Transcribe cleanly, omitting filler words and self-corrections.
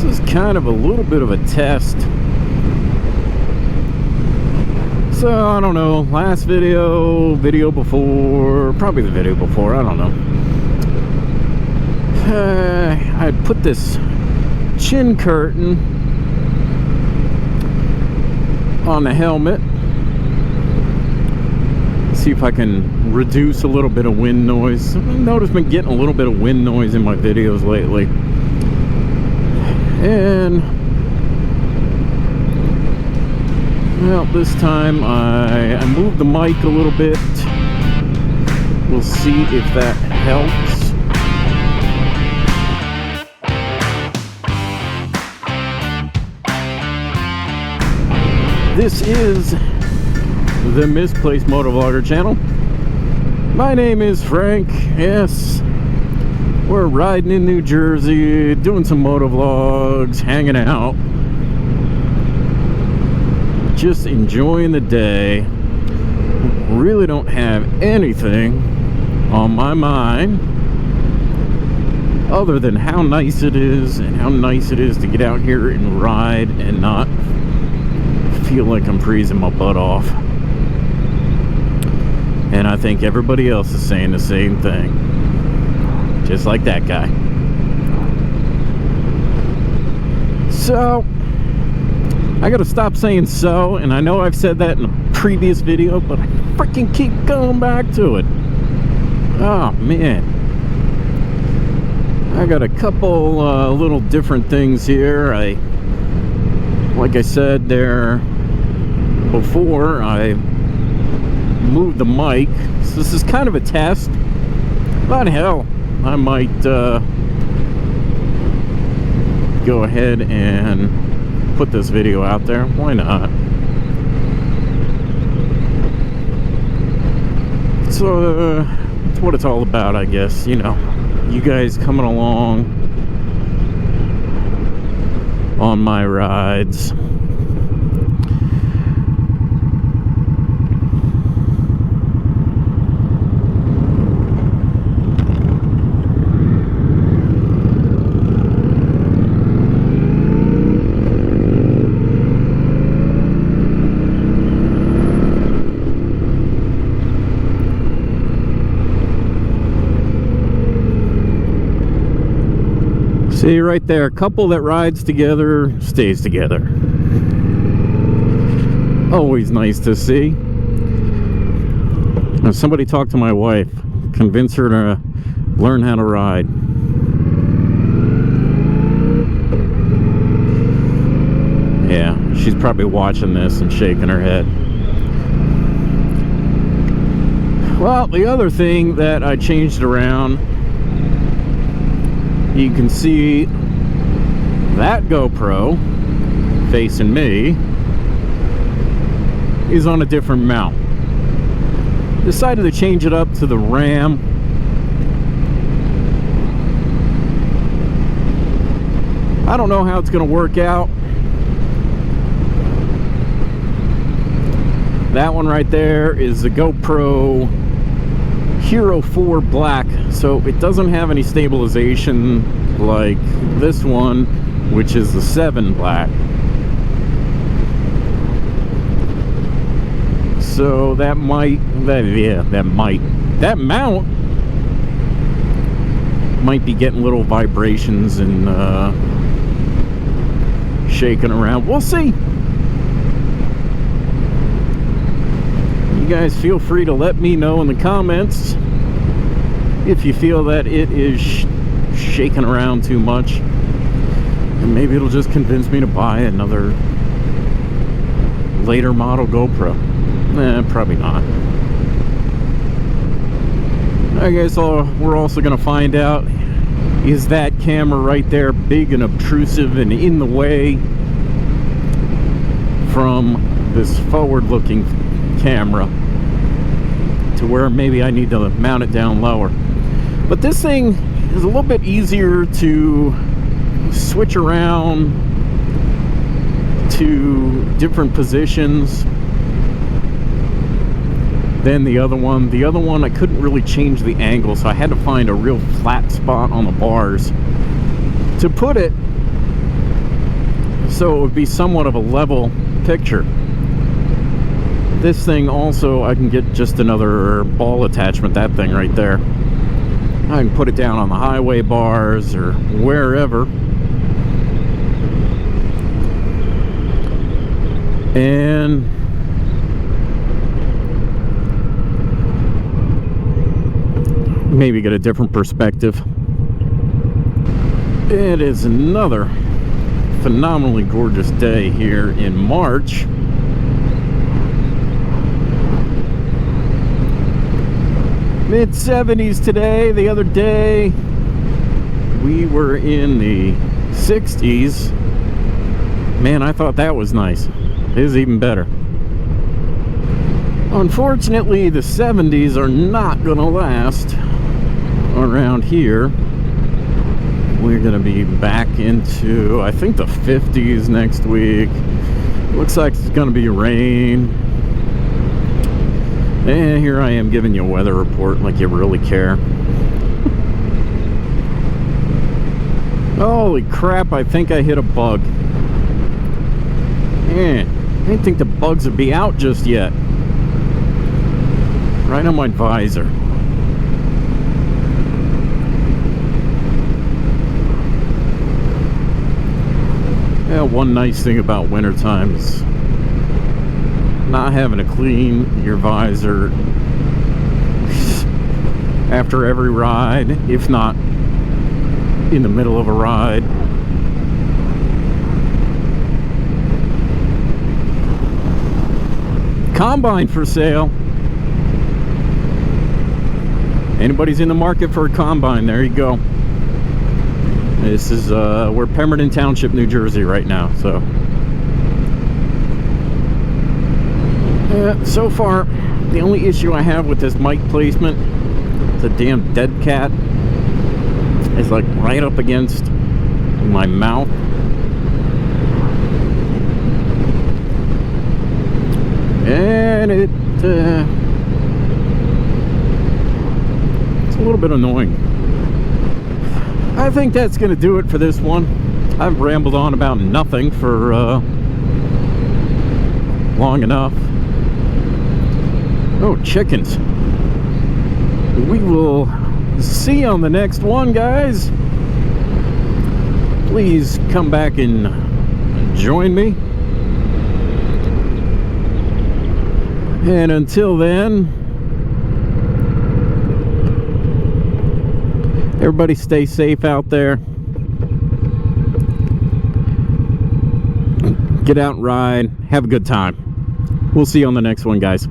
This is kind of a little bit of a test. So, I don't know, last video before, probably the video before, I don't know. I put this chin curtain on the helmet. See if I can reduce a little bit of wind noise. I've noticed I've been getting a little bit of wind noise in my videos lately. And well, this time I moved the mic a little bit. We'll see if that helps. This is the Misplaced Motovlogger channel. My name is Frank. Yes, we're riding in New Jersey, doing some motovlogs, hanging out, just enjoying the day. Really don't have anything on my mind other than how nice it is and how nice it is to get out here and ride and not feel like I'm freezing my butt off. And I think everybody else is saying the same thing, just like that guy. So I gotta stop saying so, and I know I've said that in a previous video, but I freaking keep going back to it. Oh man, I got a couple little different things here. Like I said there before, I moved the mic, so this is kind of a test. But hell, I might go ahead and put this video out there. Why not? So that's what it's all about, I guess. You know, you guys coming along on my rides. See right there, a couple that rides together stays together. Always nice to see. Now, somebody talk to my wife, convince her to learn how to ride. Yeah, she's probably watching this and shaking her head. Well, the other thing that I changed around, you can see that GoPro facing me is on a different mount. Decided to change it up to the Ram. I don't know how it's going to work out. That one right there is the GoPro Hero 4 Black, so it doesn't have any stabilization like this one, which is the 7 Black. So that mount might be getting little vibrations and shaking around. We'll see. You guys feel free to let me know in the comments if you feel that it is shaking around too much, and maybe it'll just convince me to buy another later model GoPro. Probably not. I guess we're also going to find out, is that camera right there big and obtrusive and in the way from this forward-looking camera to where maybe I need to mount it down lower. But this thing is a little bit easier to switch around to different positions than the other one. The other one, I couldn't really change the angle, so I had to find a real flat spot on the bars to put it so it would be somewhat of a level picture. This thing also, I can get just another ball attachment, that thing right there. I can put it down on the highway bars or wherever. And maybe get a different perspective. It is another phenomenally gorgeous day here in March. Mid-70s today. The other day we were in the 60s. Man, I thought that was nice. It is even better. Unfortunately, the 70s are not gonna last around here. We're gonna be back into, I think, the 50s next week. Looks like it's gonna be rain. And here I am giving you a weather report like you really care. Holy crap, I think I hit a bug. Man, I didn't think the bugs would be out just yet. Right on my visor. Yeah, one nice thing about wintertime is not having to clean your visor after every ride, if not in the middle of a ride. Combine for sale. Anybody's in the market for a combine, there you go. This is we're Pemberton Township, New Jersey right now, so so far, the only issue I have with this mic placement, the damn dead cat, is like right up against my mouth. And it's a little bit annoying. I think that's going to do it for this one. I've rambled on about nothing for long enough. Oh, chickens. We will see you on the next one, guys. Please come back and join me. And until then, everybody stay safe out there. Get out and ride. Have a good time. We'll see you on the next one, guys.